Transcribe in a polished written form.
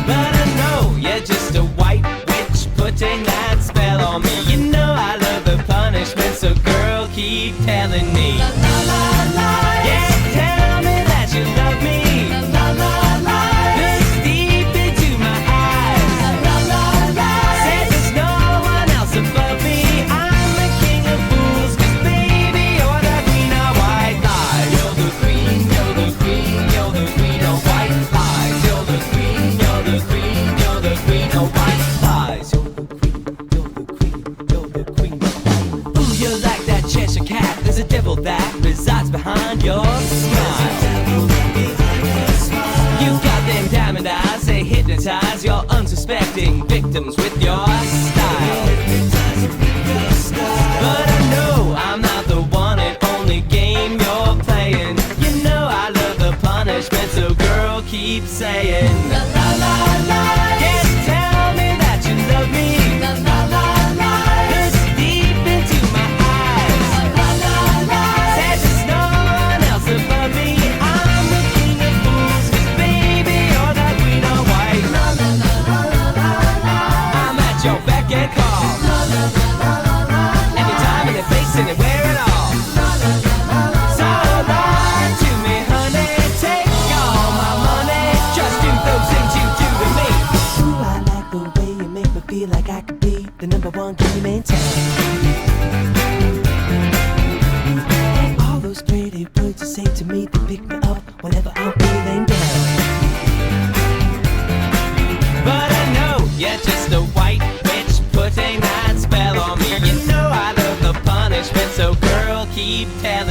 But I know you're just a white witch putting that spell on me. You know I love the punishment, so girl, keep telling me. La la la la. Yeah, tell me that you love me. La la la. Look deep into my eyes. La la la. Said there's no one else above me. I'm the king of fools, 'cause baby, you're the queen of white lies. You're the queen, you're the queen, you're the queen of white lies. You're the queen, you're the queen, you're the queen of white lies. You're the queen, you're the queen, you're the queen of white. Ooh, you're like that Cheshire cat. There's a devil that resides behind your smile. You've got them diamond eyes, they hypnotize your unsuspecting victims with your style. But I know I'm not the one and only game you're playing. You know I love the punishment, so girl, keep saying. La la la la. Yeah, tell me that you love me. La la la la. Look deep into my eyes. La la la. Said there's no one else above me. I'm the king of fools, 'cause baby, you're the queen of white. La la la la la la. I'm at your beck and call. La la la la la. Anytime, any place, anywhere at all. La la la la. So lie to me, honey. Take all my money. Just do those things you do to me. Ooh, I like the way you make me feel like I could be the number one game in town. All those pretty words you say to me, they pick me up whenever I'm feeling down. But I know you're just a white witch putting that spell on me. You know I love the punishment, so girl, keep telling